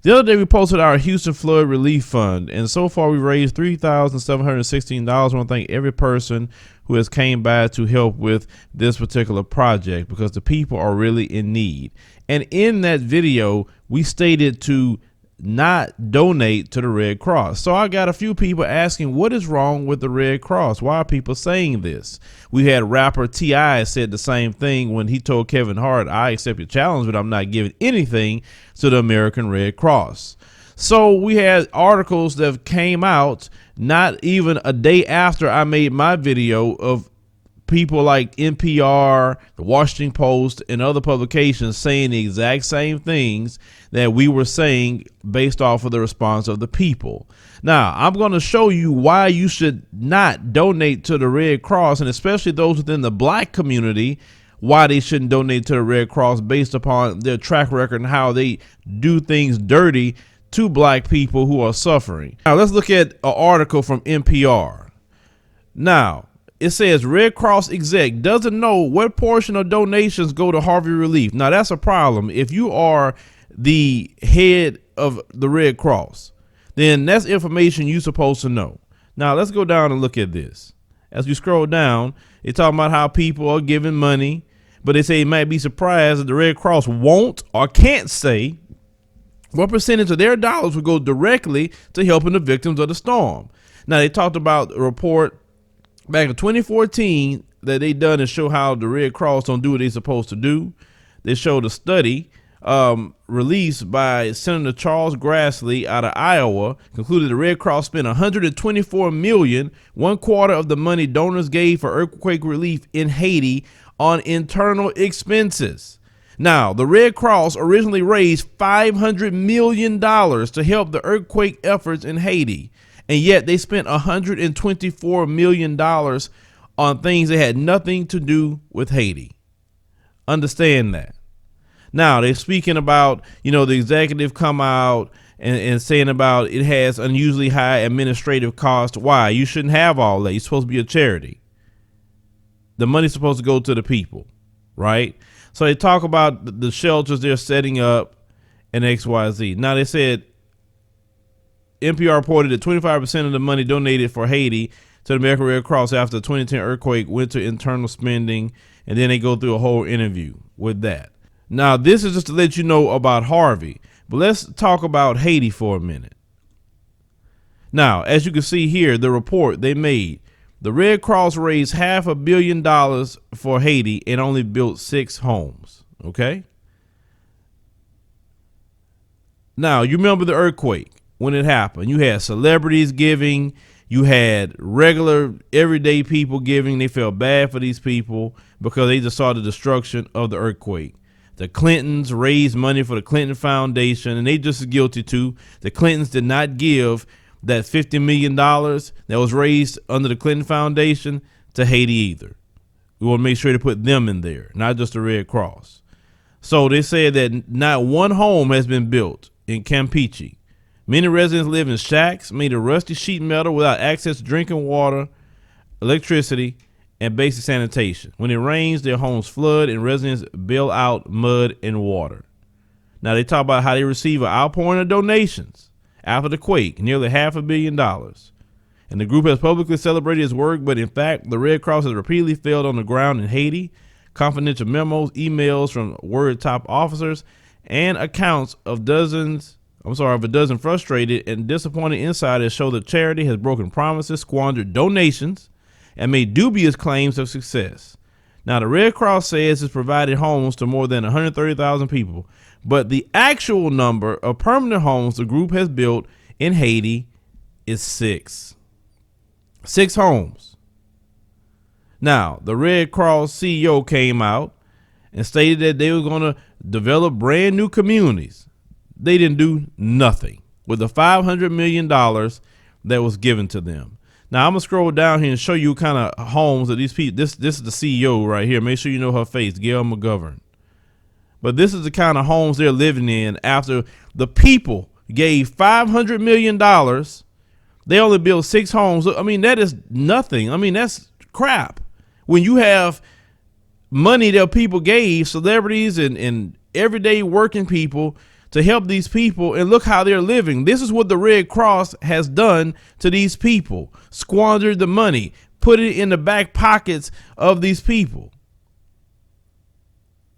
The other day we posted our Houston Flood Relief Fund, and so far we raised $3,716. I want to thank every person who has came by to help with this particular project because the people are really in need. And in that video, we stated to not donate to the Red Cross. So I got a few people asking, what is wrong with the Red Cross? Why are people saying this? We had rapper T.I. said the same thing when he told Kevin Hart, I accept your challenge, but I'm not giving anything to the American Red Cross. So we had articles that came out not even a day after I made my video of people like NPR, the Washington Post, and other publications saying the exact same things that we were saying based off of the response of the people. Now, I'm going to show you why you should not donate to the Red Cross, and especially those within the black community, why they shouldn't donate to the Red Cross based upon their track record and how they do things dirty to black people who are suffering. Now, let's look at an article from NPR. Now, it says Red Cross exec doesn't know what portion of donations go to Harvey relief. Now, that's a problem. If you are the head of the Red Cross, then that's information you're supposed to know. Now, let's go down and look at this. As we scroll down, it's talking about how people are giving money, but they say it might be surprised that the Red Cross won't or can't say what percentage of their dollars will go directly to helping the victims of the storm. Now, they talked about a report back in 2014 that they done to show how the Red Cross don't do what they're supposed to do. They showed a study released by Senator Charles Grassley out of Iowa, concluded the Red Cross spent $124 million, 1/4 of the money donors gave for earthquake relief in Haiti, on internal expenses. Now, the Red Cross originally raised $500 million to help the earthquake efforts in Haiti, and yet they spent $124 million on things that had nothing to do with Haiti. Understand that. Now, they're speaking about, the executive come out and saying about it has unusually high administrative cost. Why? You shouldn't have all that. You're supposed to be a charity. The money's supposed to go to the people, right? So they talk about the shelters they're setting up and XYZ. Now, they said NPR reported that 25% of the money donated for Haiti to the American Red Cross after the 2010 earthquake went to internal spending, and then they go through a whole interview with that. Now, this is just to let you know about Harvey, but let's talk about Haiti for a minute. Now, as you can see here, the report they made, the Red Cross raised $500 million for Haiti and only built 6 homes. Okay. Now, you remember the earthquake when it happened. You had celebrities giving. You had regular everyday people giving. They felt bad for these people because they just saw the destruction of the earthquake. The Clintons raised money for the Clinton Foundation, and they just as guilty too. The Clintons did not give that $50 million that was raised under the Clinton Foundation to Haiti either. We want to make sure to put them in there, not just the Red Cross. So they said that not one home has been built in Campeche. Many residents live in shacks made of rusty sheet metal without access to drinking water, electricity, and basic sanitation. When it rains, their homes flood and residents bail out mud and water. Now, they talk about how they receive an outpouring of donations after the quake, nearly $500 million. And the group has publicly celebrated its work, but in fact, the Red Cross has repeatedly failed on the ground in Haiti. Confidential memos, emails from word top officers, and accounts of a dozen frustrated and disappointed insiders show the charity has broken promises, squandered donations, and made dubious claims of success. Now, the Red Cross says it's provided homes to more than 130,000 people, but the actual number of permanent homes the group has built in Haiti is 6. 6 homes. Now, the Red Cross CEO came out and stated that they were going to develop brand new communities. They didn't do nothing with the $500 million that was given to them. Now, I'm going to scroll down here and show you kind of homes that these people, this is the CEO right here. Make sure you know her face, Gail McGovern. But this is the kind of homes they're living in after the people gave $500 million. They only built 6 homes. I mean, that is nothing. I mean, that's crap. When you have money that people gave, celebrities and everyday working people, to help these people, and look how they're living. This is what the Red Cross has done to these people. Squandered the money, put it in the back pockets of these people.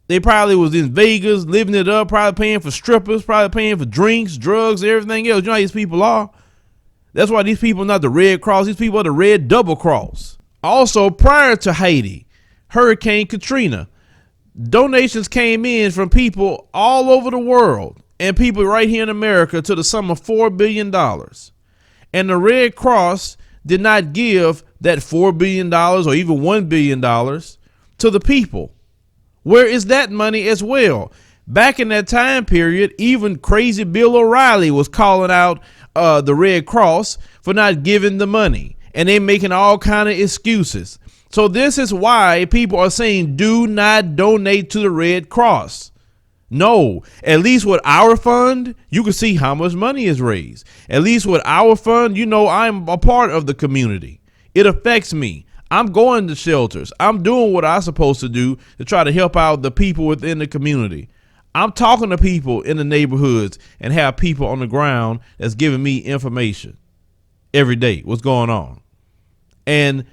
They probably was in Vegas, living it up, probably paying for strippers, probably paying for drinks, drugs, everything else. You know how these people are? That's why these people are not the Red Cross. These people are the Red Double Cross. Also, prior to Haiti, Hurricane Katrina, donations came in from people all over the world and people right here in America to the sum of $4 billion. And the Red Cross did not give that $4 billion or even $1 billion to the people. Where is that money as well? Back in that time period, even crazy Bill O'Reilly was calling out the Red Cross for not giving the money, and they making all kind of excuses. So this is why people are saying do not donate to the Red Cross. No, at least with our fund, you can see how much money is raised. At least with our fund, you know, I'm a part of the community. It affects me. I'm going to shelters. I'm doing what I'm supposed to do to try to help out the people within the community. I'm talking to people in the neighborhoods and have people on the ground that's giving me information every day, what's going on. And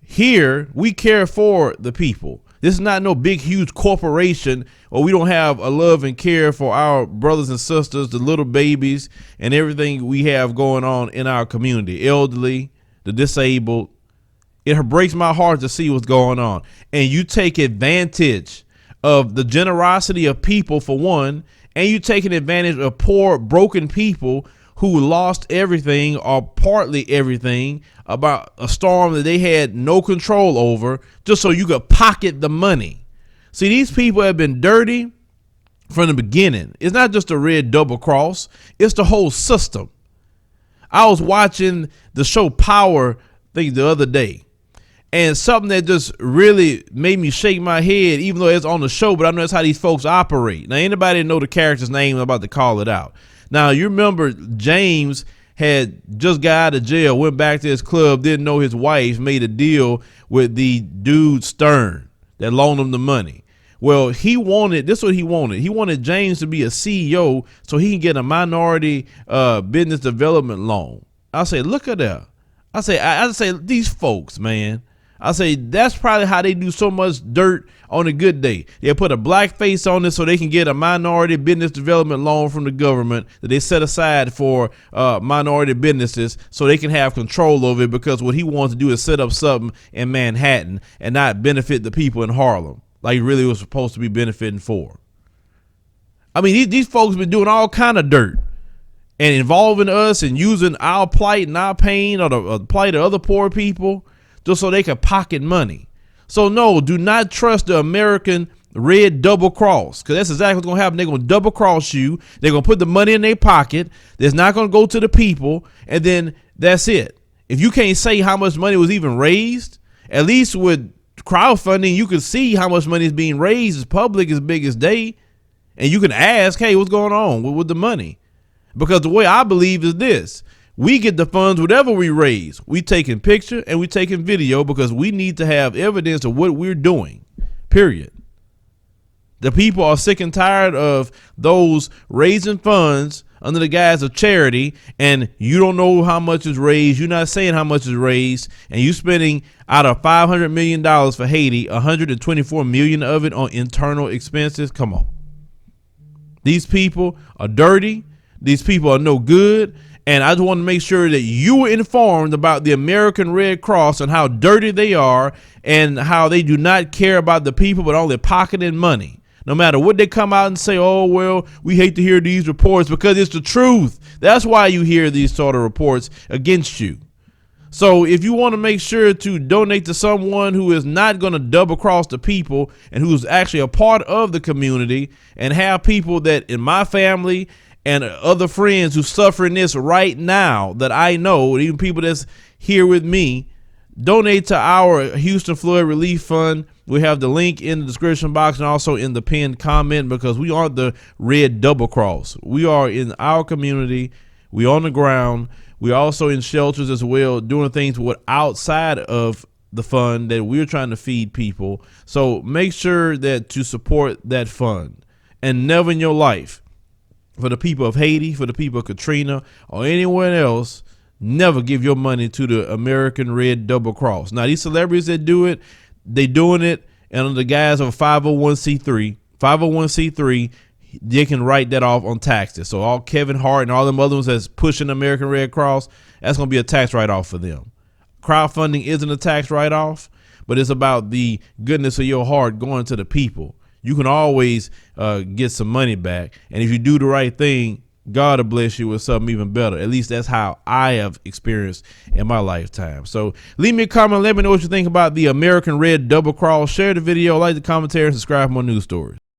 here we care for the people. This is not no big, huge corporation, or we don't have a love and care for our brothers and sisters, the little babies and everything we have going on in our community, elderly, the disabled. It breaks my heart to see what's going on. And you take advantage of the generosity of people, for one, and you taking advantage of poor, broken people who lost everything or partly everything about a storm that they had no control over, just so you could pocket the money. See, these people have been dirty from the beginning. It's not just a Red Double Cross. It's the whole system. I was watching the show Power, I think, the other day. And something that just really made me shake my head, even though it's on the show, but I know that's how these folks operate. Now, anybody know the character's name, I'm about to call it out. Now, you remember James had just got out of jail, went back to his club, didn't know his wife made a deal with the dude Stern that loaned him the money. Well, this is what he wanted. He wanted James to be a CEO so he can get a minority business development loan. I say, look at that. I say, these folks, man. I say that's probably how they do so much dirt on a good day. They put a black face on it so they can get a minority business development loan from the government that they set aside for minority businesses so they can have control over it, because what he wants to do is set up something in Manhattan and not benefit the people in Harlem like he really was supposed to be benefiting for. I mean, these folks been doing all kind of dirt and involving us and using our plight and our pain or the plight of other poor people just so they can pocket money. So no, do not trust the American Red Double Cross, because that's exactly what's going to happen. They're going to double cross you. They're going to put the money in their pocket. That's not going to go to the people. And then that's it. If you can't say how much money was even raised, at least with crowdfunding, you can see how much money is being raised. It's public as big as day. And you can ask, hey, what's going on with the money? Because the way I believe is this. We get the funds, whatever we raise. We taking picture and we taking video because we need to have evidence of what we're doing, period. The people are sick and tired of those raising funds under the guise of charity, and you don't know how much is raised. You're not saying how much is raised, and you spending out of $500 million for Haiti, $124 million of it on internal expenses. Come on. These people are dirty. These people are no good. And I just want to make sure that you were informed about the American Red Cross and how dirty they are and how they do not care about the people, but only pocketing money. No matter what they come out and say, oh, well, we hate to hear these reports, because it's the truth. That's why you hear these sort of reports against you. So if you want to make sure to donate to someone who is not going to double cross the people and who's actually a part of the community, and have people that in my family and other friends who suffering this right now that I know, even people that's here with me, donate to our Houston Flood Relief Fund. We have the link in the description box and also in the pinned comment, because we aren't the Red Double Cross. We are in our community. We on the ground. We also in shelters as well, doing things with outside of the fund that we're trying to feed people. So make sure that to support that fund, and never in your life for the people of Haiti, for the people of Katrina, or anyone else, never give your money to the American Red Double Cross. Now, these celebrities that do it, they doing it under the guise of a 501c3. 501c3, they can write that off on taxes. So all Kevin Hart and all them other ones that's pushing American Red Cross, that's going to be a tax write-off for them. Crowdfunding isn't a tax write-off, but it's about the goodness of your heart going to the people. You can always get some money back. And if you do the right thing, God will bless you with something even better. At least that's how I have experienced in my lifetime. So leave me a comment. Let me know what you think about the American Red Double Cross. Share the video, like the commentary, and subscribe for more news stories.